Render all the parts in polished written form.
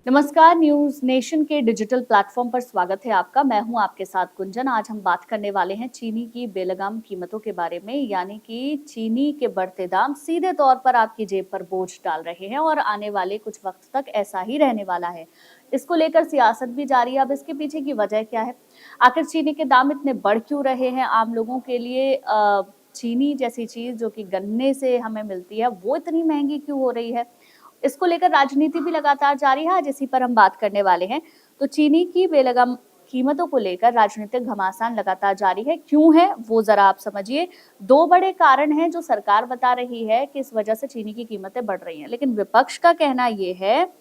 नमस्कार, news nation के digital platform पर स्वागत है आपका। मैं हूं आपके साथ गुंजन। आज हम बात करने वाले हैं चीनी की बेलगाम कीमतों के बारे में, यानी कि चीनी के बढ़ते दाम सीधे तौर पर आपकी जेब पर बोझ डाल रहे हैं और आने वाले कुछ वक्त तक ऐसा ही रहने वाला है। इसको लेकर सियासत भी जारी है। अब इसके पीछे की वजह क्या है? आखिर चीनी के दाम इतने बढ़ क्यों रहे हैं? आम लोगों के लिए चीनी जैसी चीज जो कि गन्ने से हमें मिलती है, वो इतनी महंगी क्यों हो रही है? इसको लेकर राजनीति भी लगातार जारी है। आज इसी पर हम बात करने वाले हैं। तो चीनी की बेलगाम कीमतों को लेकर राजनीतिक घमासान लगातार जारी है। क्यों है वो जरा आप समझिए। दो बड़े कारण हैं जो सरकार बता रही है कि इस वजह से चीनी की कीमतें बढ़ रही हैं, लेकिन विपक्ष का कहना ये है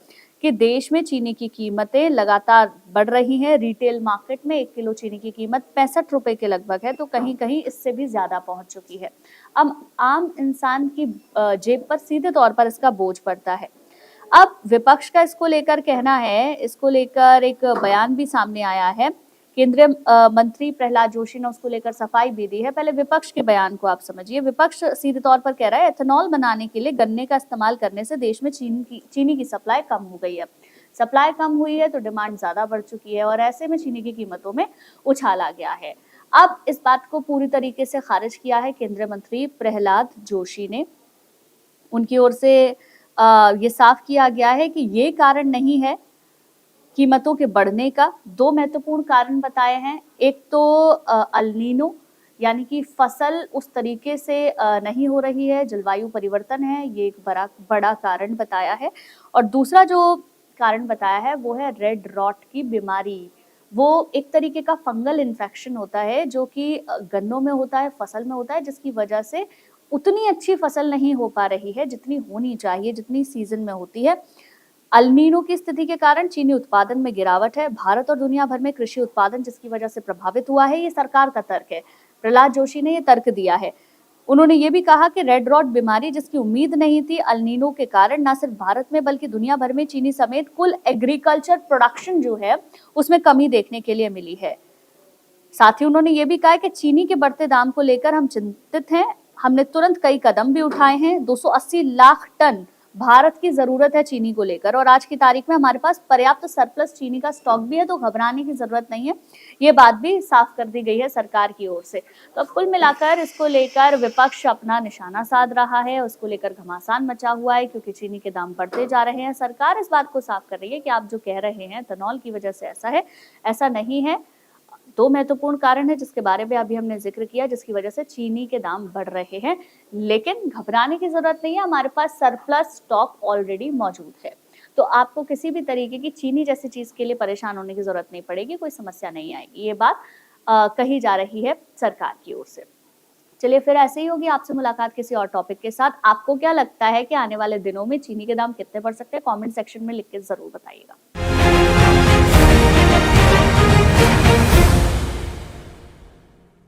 कि देश में चीनी की कीमतें लगातार बढ़ रही हैं। रिटेल मार्केट में 1 किलो चीनी की कीमत 65 रुपए के लगभग है, तो कहीं कहीं इससे भी ज्यादा पहुंच चुकी है। अब आम इंसान की जेब पर सीधे तौर पर इसका बोझ पड़ता है। अब विपक्ष का इसको लेकर कहना है, इसको लेकर एक बयान भी सामने आया है। केंद्रीय मंत्री प्रहलाद जोशी ने उसको लेकर सफाई भी दी है। पहले विपक्ष के बयान को आप समझिए। विपक्ष सीधे तौर पर कह रहा है, एथेनॉल बनाने के लिए गन्ने का इस्तेमाल करने से देश में चीनी की सप्लाई कम हो गई है। सप्लाई कम हुई है तो डिमांड ज्यादा बढ़ चुकी है और ऐसे में चीनी की कीमतों में उछाल आ गया है। अब इस बात को पूरी तरीके से खारिज किया है केंद्रीय मंत्री प्रहलाद जोशी ने। उनकी ओर से ये साफ किया गया है कि ये कारण नहीं है कीमतों के बढ़ने का। दो महत्वपूर्ण कारण बताए हैं। एक तो अल नीनो, यानी कि फसल उस तरीके से नहीं हो रही है, जलवायु परिवर्तन है, ये एक बड़ा कारण बताया है। और दूसरा जो कारण बताया है वो है रेड रॉट की बीमारी। वो एक तरीके का फंगल इन्फेक्शन होता है जो कि गन्नों में होता है, फसल में होता है, जिसकी वजह से उतनी अच्छी फसल नहीं हो पा रही है जितनी होनी चाहिए, जितनी सीजन में होती है। अल नीनो की स्थिति के कारण चीनी उत्पादन में गिरावट है। भारत और दुनिया भर में कृषि उत्पादन जिसकी वजह से प्रभावित हुआ है, ये सरकार का तर्क है। प्रहलाद जोशी ने ये तर्क दिया है। उन्होंने ये भी कहा कि रेड रॉट बीमारी जिसकी उम्मीद नहीं थी, अल नीनो के कारण न सिर्फ भारत में बल्कि दुनिया भर में चीनी समेत कुल एग्रीकल्चर प्रोडक्शन जो है उसमें कमी देखने के लिए मिली है। साथ ही उन्होंने ये भी कहा कि चीनी के बढ़ते दाम को लेकर हम चिंतित हैं। हमने तुरंत कई कदम भी उठाए हैं। 280 लाख टन भारत की जरूरत है चीनी को लेकर और आज की तारीख में हमारे पास पर्याप्त सरप्लस चीनी का स्टॉक भी है, तो घबराने की जरूरत नहीं है। ये बात भी साफ कर दी गई है सरकार की ओर से। तो अब कुल मिलाकर इसको लेकर विपक्ष अपना निशाना साध रहा है, उसको लेकर घमासान मचा हुआ है क्योंकि चीनी के दाम बढ़ते जा रहे हैं। सरकार इस बात को साफ कर रही है कि आप जो कह रहे हैं एथेनॉल की वजह से ऐसा है, ऐसा नहीं है। दो महत्वपूर्ण कारण है जिसके बारे में अभी हमने जिक्र किया, जिसकी वजह से चीनी के दाम बढ़ रहे हैं, लेकिन घबराने की जरूरत नहीं है। हमारे पास सरप्लस स्टॉक ऑलरेडी मौजूद है, तो आपको किसी भी तरीके की चीनी जैसी चीज के लिए परेशान होने की जरूरत नहीं पड़ेगी, कोई समस्या नहीं आएगी। ये बात कही जा रही है सरकार की ओर से। चलिए, फिर ऐसे ही होगी आपसे मुलाकात किसी और टॉपिक के साथ। आपको क्या लगता है कि आने वाले दिनों में चीनी के दाम कितने बढ़ सकते हैं? कमेंट सेक्शन में लिख के जरूर बताइएगा।